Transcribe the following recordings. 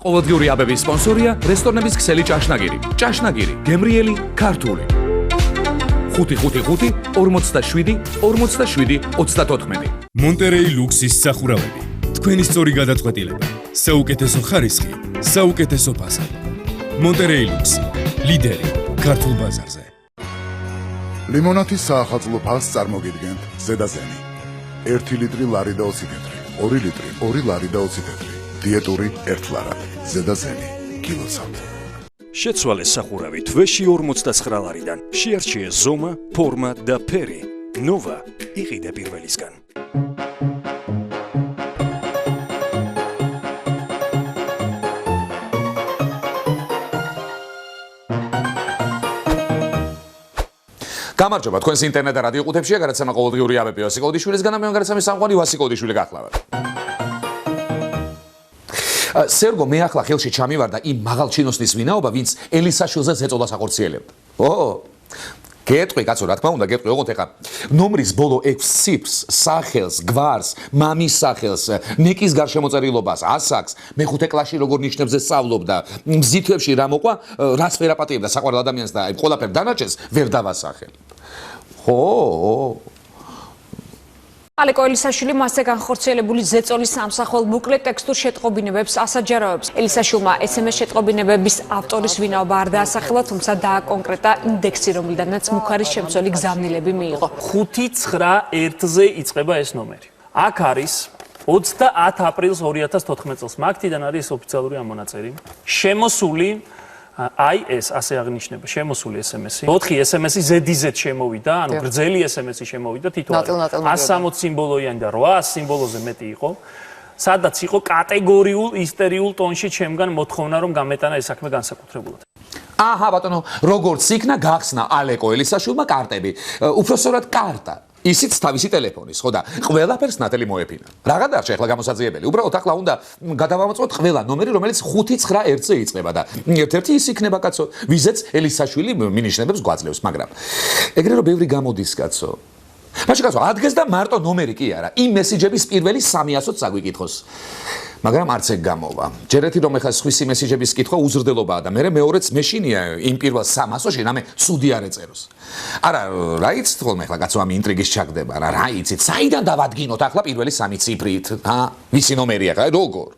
ყოველდღიური აბების სპონსორია რესტორნების ქსელი ჭაშნაგირი. ჭაშნაგირი, გემრიელი, ქართული. 555 47 47 34. მონტერეი ლუქსის სახურავები. თქვენი სწორი გადაწყვეტილება. საუკეთესო ხარისხი, საუკეთესო ფასადი. მონტერეი ლუქსი, ლიდერი ქართულ ბაზარზე. ლიმონათის საახალწლო ფასს წარმოგიდგენთ ზედაზენი. 1 ლიტრი ლარი და 20 თეთრი, 2 ლიტრი 2 ლარი და 20 თეთრი, დიეტური 1 ლარად, ზედაზენი კილოცად. შეცვალეს სახურავი თვეში 49 ლარიდან. შეარჩიე ზომა, ფორმა და ფერი. ნოვა იყიდე პირველისგან. გამარჯობა, თქვენს ინტერნეტ და რადიო ყუთებშია გადაცემა ყოველდღიური აბები ვასიკოდიშვილისგან და მე გადაცემის სამყარო ვასიკოდიშვილი გახლავართ. სერგო მე ახლა ხელში ჩამივარდა იმ მაღალ ჩინოსნის ვინაობა, ვინც ელისაშვილზე ზეწოლას ახორციელებდა. გეტყვი კაცო, რა თქმა უნდა, გეტყვი, ოღონდ ეხა ნომრის ბოლო 6 ციფრს, სახელს, გვარს, მამის სახელს, ნეკის გარშემოწერილობას, ასაკს, მეხუთე კლასში როგორ ნიშნებზე სწავლობდა, მზითვებში რა მოყვა, რაც ვერ აპატიებდა საყვარელ ადამიანს და აი ყველაფერ დანარჩენს ვერ დავასახელებ. ალეკო ელისაშვილი მასზე განხორციელებული ზეწოლის სამსახურ ბუკლეტ ტექსტურ შეტყობინებებს ასაჯაროებს. ელისაშვილმა SMS შეტყობინებების ავტორის ვინაობა არ დაასახელა, თუმცა დააკონკრეტა ინდექსი, რომლიდანაც მუხარის შემცველი გზავნილები მიიღო. 591-ზე იწყება ეს ნომერი. აქ არის 30 აპრილს 2014 წელს. მაგთიდან არის ოფიციალური ამონაწერი. შემოსული აი ეს ასე აღნიშნება შემოსული SMS-ი. 4 SMS-ი ზედიზედ შემოვიდა, ანუ გრძელი SMS-ი შემოვიდა თითოეული. 160 სიმბოლოიანი და 800 სიმბოლოზე მეტი იყო. სადაც იყო კატეგორიულ ისტერიულ ტონში ჩემგან მოთხოვნა რომ გამეტანა ეს საქმე განსაკუთრებულად. აჰა ბატონო, როგორც იქნა გახსნა ალეკო ელისაშვილმა კარტები, უпроსორად კარტა. ისიც თავისი ტელეფონის, ხო და ყველაფერს ნათელი მოეფინა. რაღაც დარჩა ახლა გამოსაძიებელი. უბრალოდ ახლა უნდა გადავამოწმოთ ყველა ნომერი, რომელიც 591-ზე იწყება და ერთ-ერთი ის იქნება კაცო, ვიზეც ელისაშვილი მინიშნებებს გვაძლევს, მაგრამ ეგრე რომ ბევრი გამოდის კაცო. მაშინ კაცო, ადგეს და მარტო ნომერი კი არა, იმ მესიჯების პირველი 300-ს საგვიკითხოს. მაგრამ არც ეგ გამოვა. ჯერეთი რომ ეხლა სხვისი მესიჯების კითხვა უზრდელობაა და მე მეორეც მეშინია იმ პირველ 300-ში რამე ცუდი არ ეწეროს. არა, რა იცით ხოლმე ეხლა კაცო ამ ინტრიგის ჩაგდება რა, რა იცით? საიდან დავადგინოთ ახლა პირველი 3 ციფრით? ვისი ნომერია ხა? როგორ?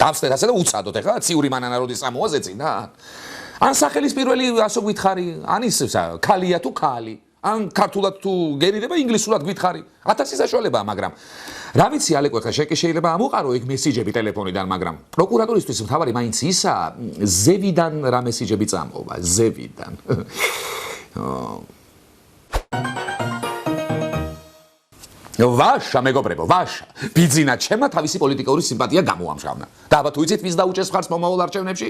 დავსწრეთ ასე და უცადოთ ეხლა ციური მანანაროდის სამოაზეცინა? ან სახელის პირველი ასო გითხარი, ან ის ქალია თუ ქალი? ან ქართულად თუ გერიდება ინგლისურად გითხარი? 1000 საშუალებაა, მაგრამ რა ვიცი ალეკო ხა შეიძლება ამოყარო ეგ მესიჯები ტელეფონიდან, მაგრამ პროკურატურისთვის მთავარი მაინც ისა ზევიდან რა მესიჯები წამოვა, ზევიდან. ვაშა მეგობრებო, ვაშა. ბიძინა ჩემმა თავისი პოლიტიკური სიმპათია გამოამჟღავნა. და აბა თუ იცით ვის დაუჭეს მხარს მომავალ არჩევნებში?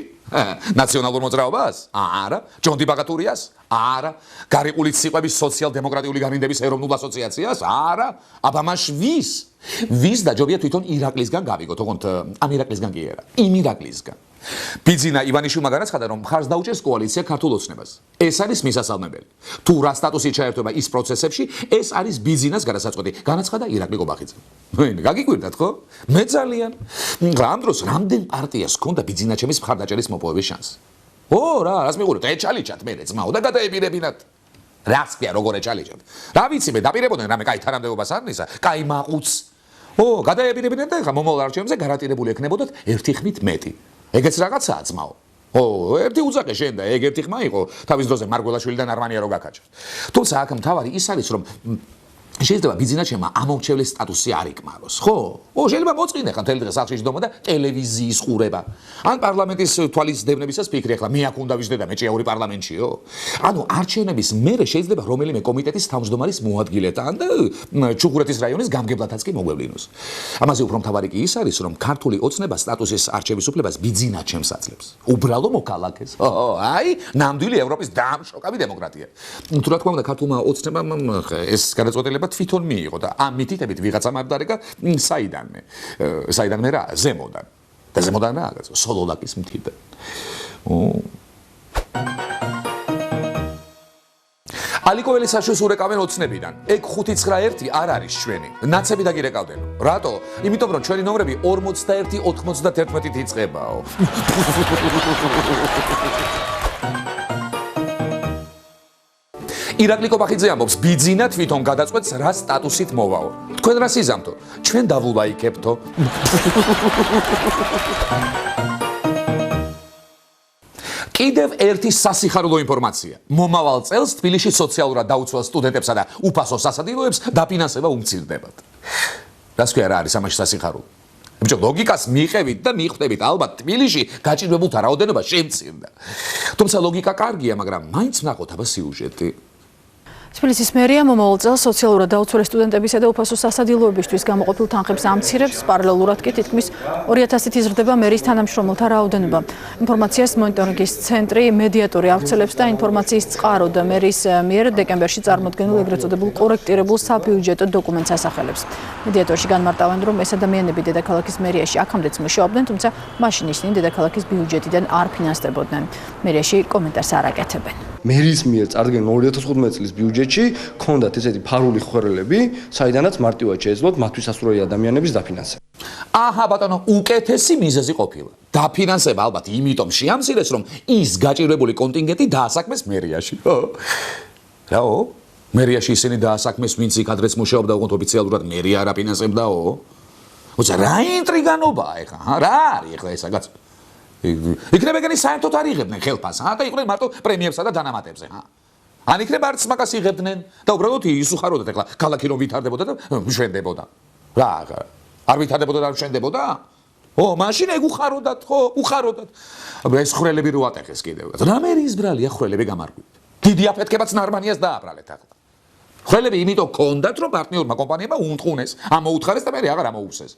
ნაციონალურ მოძრაობას? არა. ჯონ დი-ბაგატურიას? არა. გარიყულით სიყვების სოციალ-დემოკრატიული განინდების ეროვნულ ასოციაციას? არა. აბა მაშ ვის? ვის დაჯობია თვითონ ირაკლისგან გავიგოთ, ოღონდ ამ ირაკლისგან კი არა. იმ ირაკლისგან. ბიძინა ივანიშვილმა განაცხადა, რომ მხარს დაუჭერს კოალიცია ქართულ ოცნებას. ეს არის მისასალმებელი. თუ რა სტატუსით ჩაერთვება ის პროცესებში, ეს არის ბიძინას გადასაწყვეტი. განაცხადა ირაკლი კობახიძე. გაგიკვირდათ ხო? მე ძალიან. ამ დროს რამდენ პარტიას ჰქონდა ბიძინა ჩემის მხარდაჭერის მოპოვების შანსი? რა, რას მიყურებთ? ეჩალიჩათ მე ძმაო და გადაებირებინათ. რას ქვია როგორ ეჩალიჩათ? რა ვიცი მე დაპირებოდნენ რამე კაი თანამდებობას არნისა, კაი მაყუც. გადაებირებინათ და ხა მომავალ არჩევნებზე გარანტირებული ექნებოდათ 1 ხმით მეტი. ეგეც რაღაცაა ძმაო. ერთი უძახე შენ და ეგ ერთი ხმა იყო თავის დროზე მარგველაშვილიდან არმანია რო გაკაჭეს. თუმცა აქ მთავარი ის არის რომ შეიძლება ბიძინა ჩემმა ამომრჩევლის სტატუსი არ იკმაროს, ხო? შეიძლება მოწყინე ხა თელ დღე სახლში ჯდომა და ტელევიზიის ყურება. ან პარლამენტის თვალის დევნებისას ფიქრი ახლა მე აქ უნდა ვიждდე და მე ჭიაური პარლამენტშიო. ანუ არჩევნების მერე შეიძლება რომელიმე კომიტეტის თავმჯდომარის მოადგილეთან და ჩუღურეთის რაიონის გამგებლათაც კი მოგვევლინოს. ამაზე უფრო მთავარი კი ის არის რომ ქართული ოცნება სტატუსის არჩევის უფლებას ბიძინა ჩემს აძლევს. უბრალო მოქალაქეს. აი, ნამდვილი ევროპის დამშოკავი დემოკრატია. თუ რა თქმა უნდა ქართულმა ოცნებამ ეს გადაწყვეტილება თვითონ მიიღო და ამ მითითებით ვიღაცამ არ დარეკა საიდანმე რა ზემოდან და ზემოდან რა კაცო სოლოლაკის მითიდან. ალიკო ელისაშვილს ურეკავენ ოცნებიდან. ეგ 591 არ არის ჩვენი. ნაცები დაგირეკავდენო. რატო? იმიტომ რომ ჩვენი ნომრები 41-91-ით იწყებაო. ირაკლი კობახიძე ამბობს, ბიძინა თვითონ გადაწყვეტს რა სტატუსით მოვაო. თქვენ რა სიზამთო? ჩვენ დავულაიქებთო. კიდევ ერთი სასიხარულო ინფორმაცია. მომავალ წელს თბილისში სოციალურად დაუცველ სტუდენტებსა და უფასო სასადილოებს დაფინანსება უმცირდებათ. რას ქვია რა არის ამაში სასიხარულო? ბიჭო, ლოგიკას მიიღებით და მიხვდებით, ალბათ თბილისში გაჭირვებულთა რაოდენობა შემცირდა. თუმცა ლოგიკა კარგია, მაგრამ მაინც ვნახოთ აბა სიუჟეტი. თბილისის მერია მომავალ წელს სოციალურად დაუცველი სტუდენტებისა და უფასო სასადილოებისთვის გამოყოფილ თანხებს ამცირებს, პარალელურად კი თითქმის 2000-ით იზრდება მერის თანამშრომელთა რაოდენობა. ინფორმაციას მონიტორინგის ცენტრი მედიატორი ავრცელებს და ინფორმაციის წყარო და მერის მიერ დეკემბერში წარმოდგენილ ეგრეთ წოდებულ კორექტირებულ საბიუჯეტო დოკუმენტს ასახელებს. მედიატორში განმარტავენ, რომ ეს ადამიანები დედაქალაქის მერიაში აქამდეც მუშაობდნენ, თუმცა მაშინ ისინი დედაქალაქის ბიუჯეტიდან არ ფინანსდებოდნენ. მერიაში კომენტარს არ აკეთებენ. მერის მიერ წარდგენილ 2015 წლის ბიუჯეტში ქონდათ ესეთი ფარული ხვერელები, საიდანაც მარტივად შეეძლოთ მათთვის ასურელი ადამიანების დაფინანსება. აჰა ბატონო, უკეთესი მიზეზი ყოფილა. დაფინანსება ალბათ იმიტომ შეამცირეს, რომ ის გაჭირვებული კონტინგენტი დაასაქმეს მერიაში. რაო? მერიაში ისინი დაასაქმეს, ვინც იქ ადრეც მუშაობდა, უყოთ ოფიციალურად მერია არ აფინანსებდაო. ოცა რა ინტრიგანობაა ეხა? რა არის ეხლა ესაგაც? იქნება ეგენი საერთოდ არ იღებდნენ ხელფასს, და იყვნენ მარტო პრემიებსა და დანამატებზე, ან იქნება არც მაგას იღებდნენ და უბრალოდ ისუხაროდათ ეხლა ქალაქი რომ ვითარდებოდა და მშვენდებოდა. რა, არ ვითარდებოდა და მშვენდებოდა? მაშინ ეგ უხაროდათ, უხაროდათ. ეს ხრელები რო ატეხეს კიდევ. რამე ის ბრალია ხრელები გამარგვით. დიდი აფეთქებაც ნარმანიას დააბრალეთ ახლა. ხრელები იმიტომ ქონდათ, რომ პარტნიორმა კომპანიებმა უნტყუნეს, ამოუთხარეს და მე აღარ ამოუხსეს.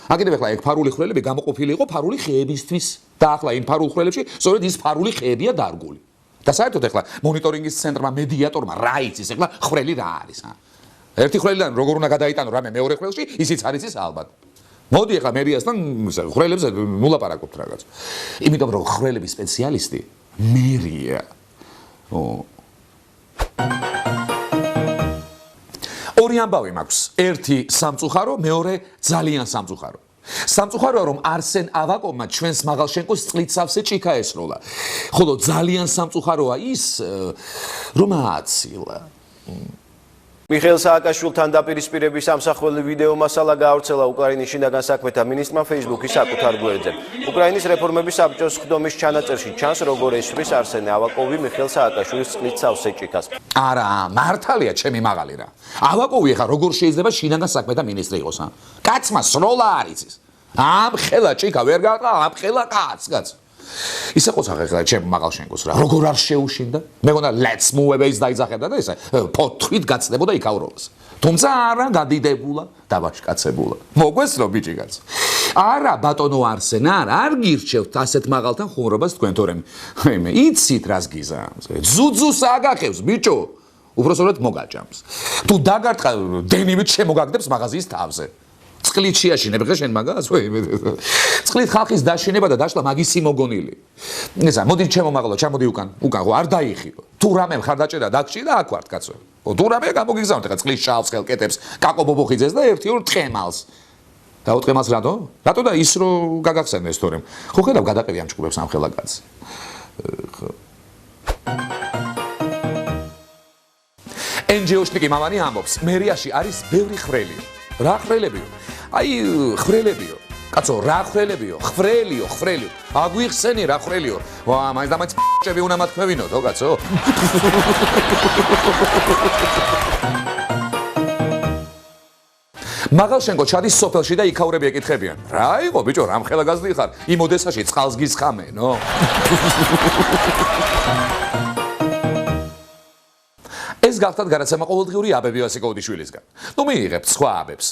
აგინებ ახლა ეგ ფარული ხრელები გამოყოფილი იყო ფარული ხეებისთვის და ახლა იმ ფარულ ხრელებში სწორედ ის ფარული ხეებია დარგული. და საერთოდ ახლა მონიტორინგის ცენტრმა მედიატორმა რა იცის ახლა ხრელი რა არის, ერთი ხრელიდან როგორ უნდა გადაიტანო რამე მეორე ხრელში, ისიც არ იცის ალბათ. მოდი ახლა მერიასთან ხრელებზე ნულაპარაკობთ რაღაც. იმიტომ რომ ხრელების სპეციალისტი მერია. ორი ამბავი მაქვს. ერთი სამწუხარო, მეორე ძალიან სამწუხარო. სამწუხაროა რომ არსენ ავაკოვმა ჩვენს მაღალშენკოს წყლით სავსე ჭიქა ესროლა. ხოლო ძალიან სამწუხაროა ის, რომ აცილა. მიხეილ სააკაშვილთან დაპირისპირების ამსახველი ვიდეო მასალა გაავრცელა უკრაინის შინაგან საქმეთა მინისტრმა Facebook-ის საკუთარ გვერდზე. უკრაინის რეფორმების საბჭოს ხდომის ჩანაწერში ჩანს, როგორ ესვრის არსენ ავაკოვი მიხეილ სააკაშვილის წყლით სავსე ჭიქას. არა, მართალია ჩემი მაღალი რა. ავაკოვი ახლა როგორ შეიძლება შინაგან საქმეთა მინისტრი იყოს, კაცმა სროლა არ იცის. ამ ხელა ჭიქა ვერ გაყა, ამ ხელა კაც. ისე ყოცა ხა ჩემ მაღალშენკოს რა როგორ არ შეუშინდა მე მგონა let's move away-ს დაიძახებდა და ესე ფოთვით გაცდებოდა იქავრობას თუმცა არა გადიდებულა დაბაშკაცებულა მოგვესწრო ბიჭიკაც არა ბატონო არსენ არ გირჩევთ ასეთ მაღალთან ხუმრობას თქვენ თორემ მე იცით რას გიზამს ძუძუს აგახევს ბიჭო უბრალოდ მოგაჭამს თუ დაგარტყა დენივით შემოგაგდებს მაღაზიის თავზე წყლით შეაშინებ ხე შენ მაგას? წყლით ხალხის დაშინება და დაშლა მაგისი მოგონილი. ესა, მოდი ჩემო მაღლა, ჩამოდი უკან ხო არ დაიხიო. თუ რამე მხარ დაჭერა დაგჭი და აქ ვართ კაცო. თუ რამე გამოგიგზავნთ ხა წყლის შავს ხელკეთებს, კაკო ბობოხიძეს და ერთი ორ თხემალს. დაუტყემალს რატო? რატო და ის რო გაგახსენეს თორემ. ხო ხედავ გადაყევი ამ ჭკუებს ამ ხელა კაცს. ხო. NGO-შტიკი მამანი ამბობს, მერიაში არის ბევრი ხრელი. რა ხრელებიო? აი ხრელებიო. კაცო, რა ხრელებიო? ხრელიო. აგვიხსენი რა ხრელიო? ვა, მაინც და მაინც ჭები უნდა მათქვევინო, თო კაცო? მაღალშენკო ჩადის სოფელში და იქავრები ეკითხებიან. რა იყო ბიჭო, რამ ხელა გაზდი ხარ? იმ ოდესაში წყალს გისხამენო? ეს გახდათ გადაცემა ყოველდღიური აბები ვასიკოვიჩვილისგან. ნუ მიიღებთ სხვა აბებს.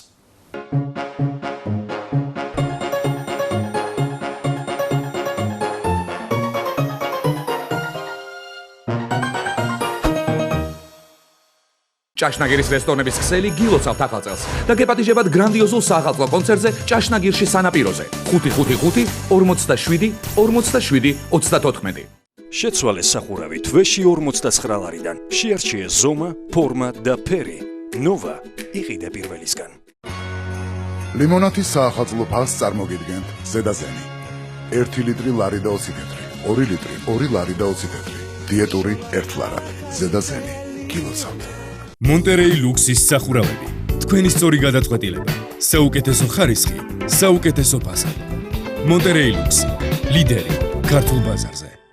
ჭაშნაგირის რესტორნების ქსელი გილოცავთ ახალ წელს და გეპატიჟებათ გრანდიოზულ საახალწლო კონცერტზე ჭაშნაგირში სანაპიროზე 555 47 47 34. შეცვალეს სახურავი თვეში 49 ლარიდან. შეარჩიეს ზომა, ფორმა და ფერი. ნოვა იყიდე პირველისგან. ლიმონათის საახალწლო ფასს წარმოგიდგენთ ზედაზენი. 1 ლიტრი ლარი და 20 თეთრი, 2 ლიტრი 2 ლარი და 20 თეთრი, დიეტური 1 ლარად, ზედაზენი კილოსად. მონტერეი ლუქსის სახურავები. თქვენი სწორი გადაწყვეტილება. საუკეთესო ხარისხი, საუკეთესო ფასად. მონტერეი ლუქს. ლიდერი ქართულ ბაზარზე.